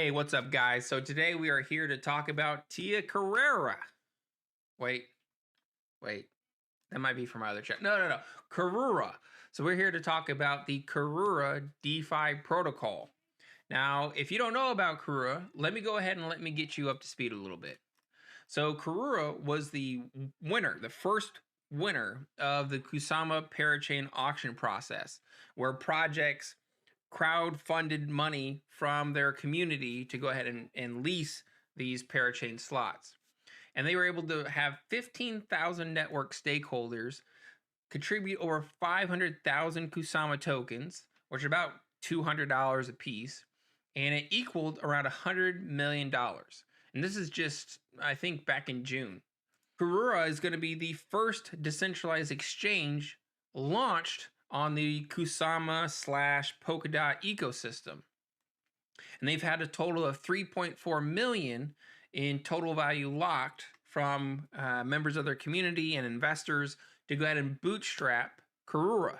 Hey, what's up, guys? So today we are here to talk about Tia Carrera. Wait, wait, that might be from my other chat. No, Karura. So we're here to talk about the Karura DeFi protocol. Now, if you don't know about Karura, let me go ahead and let me get you up to speed a little bit. So Karura was the winner, the first winner of the Kusama parachain auction process, where projects crowd-funded money from their community to go ahead and lease these parachain slots. And they were able to have 15,000 network stakeholders contribute over 500,000 Kusama tokens, which are about $200 a piece, and it equaled around $100 million. And this is just, I think, back in June. Karura is going to be the first decentralized exchange launched on the Kusama / Polkadot ecosystem. And they've had a total of 3.4 million in total value locked from members of their community and investors to go ahead and bootstrap Karura.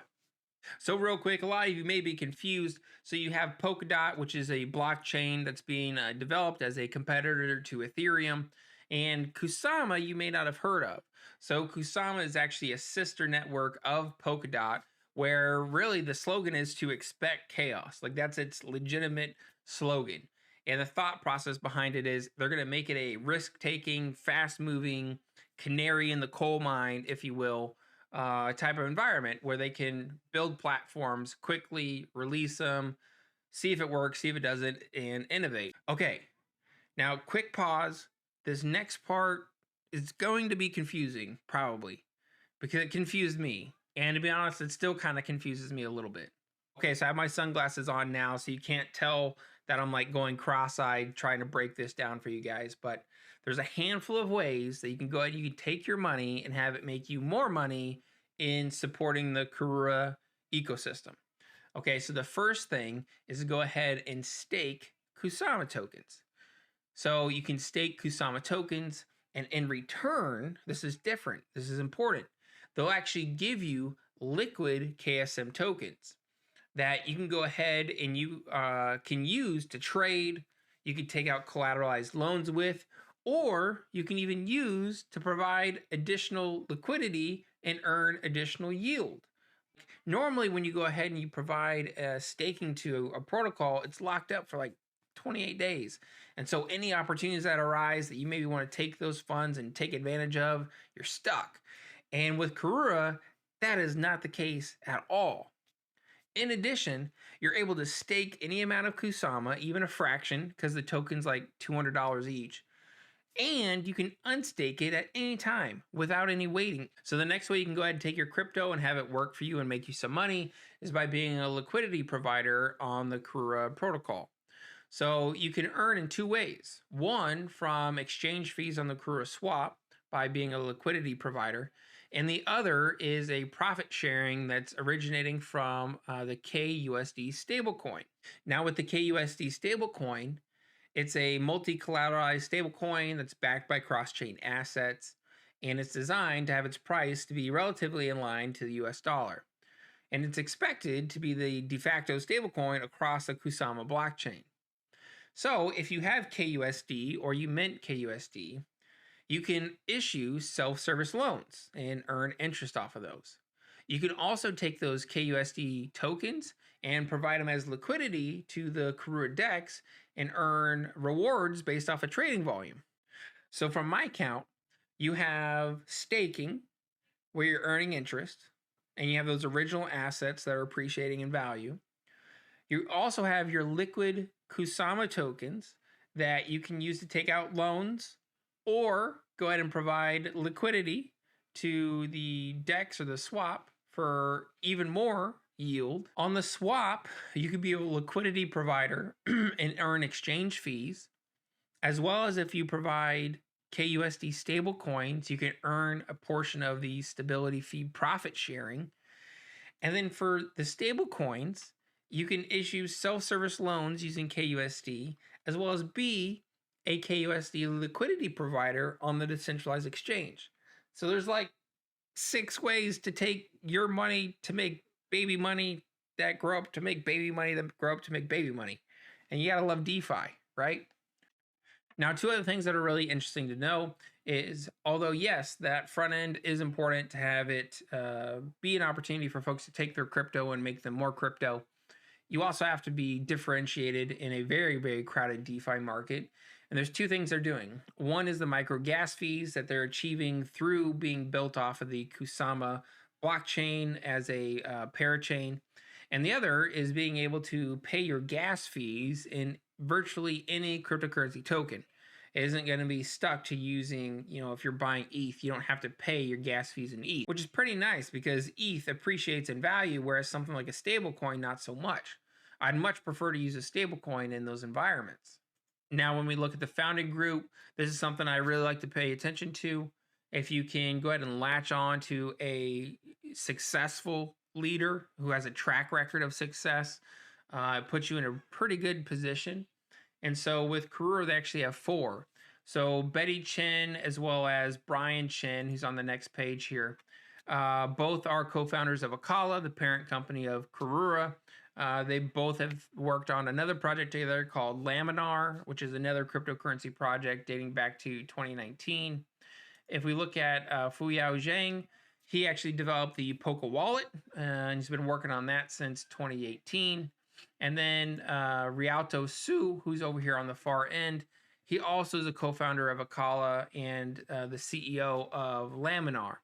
So real quick, a lot of you may be confused. So you have Polkadot, which is a blockchain that's being developed as a competitor to Ethereum. And Kusama, you may not have heard of. So Kusama is actually a sister network of Polkadot, where really the slogan is to expect chaos. Like, that's its legitimate slogan. And the thought process behind it is they're going to make it a risk-taking, fast-moving, canary in the coal mine, if you will, type of environment where they can build platforms quickly, release them, see if it works, see if it doesn't, and innovate. Okay, now quick pause. This next part is going to be confusing, probably, because it confused me. And to be honest, it still kind of confuses me a little bit. Okay, so I have my sunglasses on now, so you can't tell that I'm like going cross-eyed trying to break this down for you guys. But there's a handful of ways that you can go ahead, you can take your money and have it make you more money in supporting the Karura ecosystem. Okay, so the first thing is to go ahead and stake Kusama tokens. So you can stake Kusama tokens, and in return, this is different, this is important, they'll actually give you liquid KSM tokens that you can go ahead and you can use to trade, you can take out collateralized loans with, or you can even use to provide additional liquidity and earn additional yield. Normally, when you go ahead and you provide staking to a protocol, it's locked up for like 28 days. And so any opportunities that arise that you maybe want to take those funds and take advantage of, you're stuck. And with Karura, that is not the case at all. In addition, you're able to stake any amount of Kusama, even a fraction, because the token's like $200 each. And you can unstake it at any time without any waiting. So the next way you can go ahead and take your crypto and have it work for you and make you some money is by being a liquidity provider on the Karura protocol. So you can earn in two ways. One, from exchange fees on the Karura swap by being a liquidity provider. And the other is a profit sharing that's originating from the KUSD stablecoin. Now with the KUSD stablecoin, it's a multi-collateralized stablecoin that's backed by cross-chain assets, and it's designed to have its price to be relatively in line to the US dollar. And it's expected to be the de facto stablecoin across the Kusama blockchain. So if you have KUSD or you mint KUSD, you can issue self-service loans and earn interest off of those. You can also take those KUSD tokens and provide them as liquidity to the Karura DEX and earn rewards based off of trading volume. So from my count, you have staking, where you're earning interest, and you have those original assets that are appreciating in value. You also have your liquid Kusama tokens that you can use to take out loans or go ahead and provide liquidity to the DEX or the swap for even more yield. On the swap, you could be a liquidity provider and earn exchange fees, as well as if you provide KUSD stable coins, you can earn a portion of the stability fee profit sharing. And then for the stable coins, you can issue self-service loans using KUSD, as well as be a KUSD liquidity provider on the decentralized exchange. So there's like 6 ways to take your money to make baby money that grow up to make baby money that grow up to make baby money. And you gotta love DeFi. right? Now, two other things that are really interesting to know is, although yes, that front end is important to have it be an opportunity for folks to take their crypto and make them more crypto, you also have to be differentiated in a very, very crowded DeFi market. And there's two things they're doing. One is the micro gas fees that they're achieving through being built off of the Kusama blockchain as a parachain. And the other is being able to pay your gas fees in virtually any cryptocurrency token. It isn't going to be stuck to using, if you're buying ETH, you don't have to pay your gas fees in ETH, which is pretty nice because ETH appreciates in value, whereas something like a stable coin, not so much. I'd much prefer to use a stable coin in those environments. Now, when we look at the founding group, this is something I really like to pay attention to. If you can go ahead and latch on to a successful leader who has a track record of success, it puts you in a pretty good position. And so with Karura, they actually have 4. So Betty Chen as well as Brian Chen, who's on the next page here, both are co-founders of Akala, the parent company of Karura. They both have worked on another project together called Laminar, which is another cryptocurrency project dating back to 2019. If we look at Fuyao Zhang, he actually developed the Polka wallet, and he's been working on that since 2018. And then Rialto Su, who's over here on the far end, he also is a co-founder of Akala and the CEO of Laminar.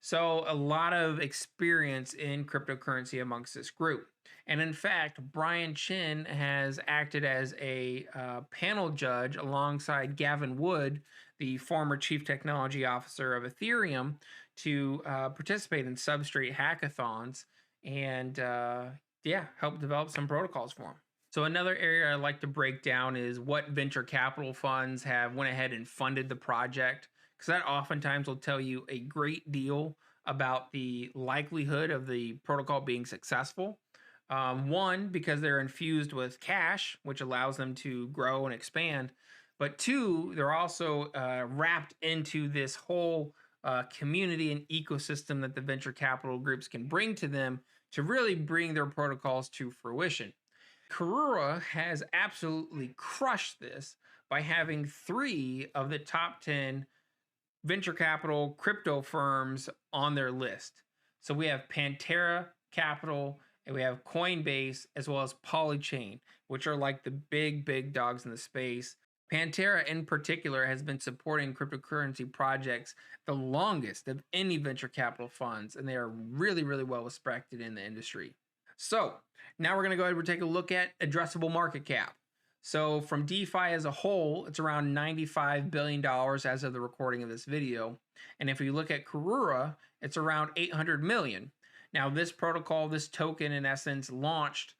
So a lot of experience in cryptocurrency amongst this group. And in fact, Brian Chen has acted as a panel judge alongside Gavin Wood, the former chief technology officer of Ethereum, to participate in Substrate hackathons and help develop some protocols for him. So another area I like to break down is what venture capital funds have went ahead and funded the project, because that oftentimes will tell you a great deal about the likelihood of the protocol being successful. One, because they're infused with cash, which allows them to grow and expand. But two, they're also wrapped into this whole community and ecosystem that the venture capital groups can bring to them to really bring their protocols to fruition. Karura has absolutely crushed this by having 3 of the top 10 venture capital crypto firms on their list. So we have Pantera Capital, and we have Coinbase, as well as Polychain, which are like the big dogs in the space. Pantera in particular has been supporting cryptocurrency projects the longest of any venture capital funds, and they are really well respected in the industry. So now we're going to go ahead and take a look at addressable market cap. So from DeFi as a whole, it's around $95 billion as of the recording of this video. And if we look at Karura, it's around 800 million. Now this protocol, this token in essence launched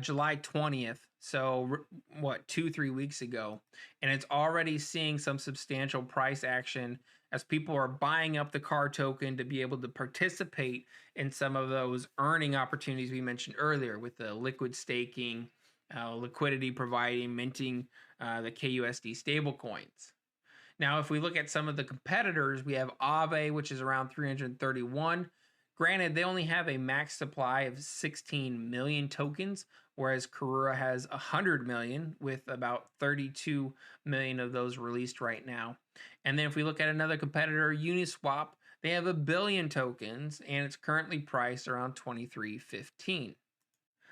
July 20th. So what, 2-3 weeks ago. And it's already seeing some substantial price action as people are buying up the CAR token to be able to participate in some of those earning opportunities we mentioned earlier with the liquid staking, liquidity providing, minting the KUSD stablecoins. Now, if we look at some of the competitors, we have Aave, which is around 331. Granted, they only have a max supply of 16 million tokens, whereas Karura has 100 million, with about 32 million of those released right now. And then if we look at another competitor, Uniswap, they have 1 billion tokens, and it's currently priced around 23.15.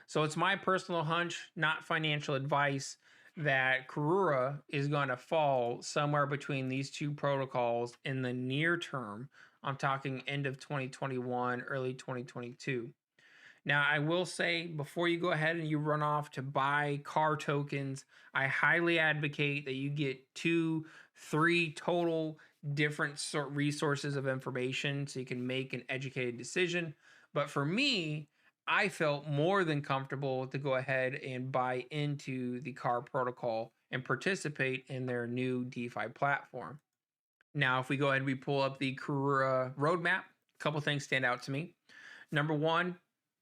So it's my personal hunch, not financial advice, that Karura is going to fall somewhere between these two protocols in the near term. I'm talking end of 2021, early 2022. Now, I will say, before you go ahead and you run off to buy CAR tokens, I highly advocate that you get 2-3 total different resources of information so you can make an educated decision. But for me, I felt more than comfortable to go ahead and buy into the CAR protocol and participate in their new DeFi platform. Now, if we go ahead and we pull up the Karura roadmap, a couple things stand out to me. Number one,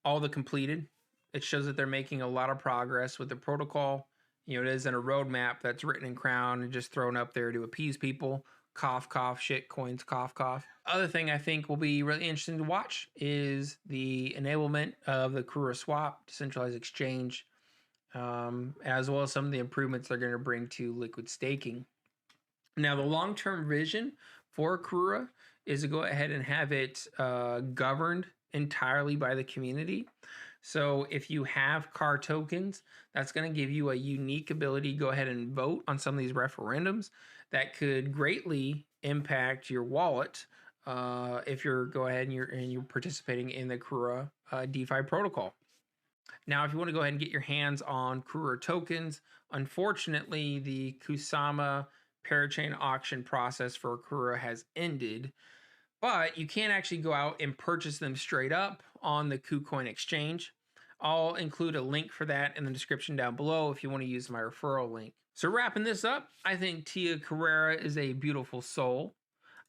all the completed. It shows that they're making a lot of progress with the protocol. It isn't a roadmap that's written in crown and just thrown up there to appease people. Cough, cough, shit coins, cough, cough. Other thing I think will be really interesting to watch is the enablement of the Karura Swap decentralized exchange. as well as some of the improvements they're going to bring to liquid staking. Now, the long-term vision for Karura is to go ahead and have it governed entirely by the community. So if you have CAR tokens, that's going to give you a unique ability to go ahead and vote on some of these referendums that could greatly impact your wallet if you're go ahead and you're participating in the Karura DeFi protocol. Now, if you want to go ahead and get your hands on Karura tokens, unfortunately, the Kusama parachain auction process for Karura has ended, but you can actually go out and purchase them straight up on the KuCoin exchange. I'll include a link for that in the description down below if you want to use my referral link. So wrapping this up, I think Tia Karura is a beautiful soul.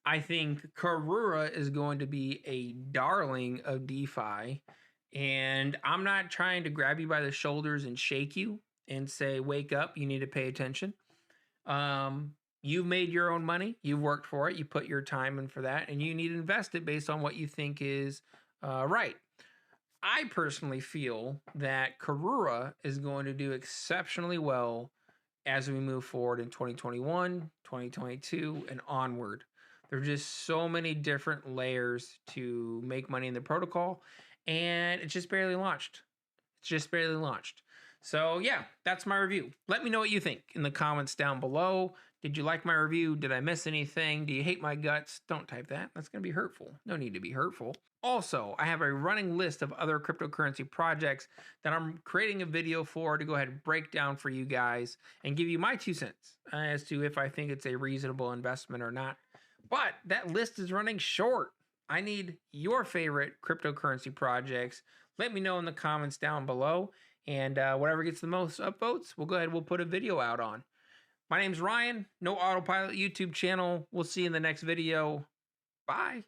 I think Karura is going to be a darling of DeFi. And I'm not trying to grab you by the shoulders and shake you and say, wake up, you need to pay attention. You've made your own money. You've worked for it. You put your time in for that, and you need to invest it based on what you think is right. I personally feel that Karura is going to do exceptionally well as we move forward in 2021, 2022, and onward. There are just so many different layers to make money in the protocol, and it's just barely launched. It's just barely launched. So yeah, that's my review. Let me know what you think in the comments down below. Did you like my review? Did I miss anything? Do you hate my guts? Don't type that. That's going to be hurtful. No need to be hurtful. Also, I have a running list of other cryptocurrency projects that I'm creating a video for to go ahead and break down for you guys and give you my 2 cents as to if I think it's a reasonable investment or not. But that list is running short. I need your favorite cryptocurrency projects. Let me know in the comments down below. And whatever gets the most upvotes, we'll go ahead and we'll put a video out on. My name's Ryan, No Autopilot YouTube channel. We'll see you in the next video. Bye.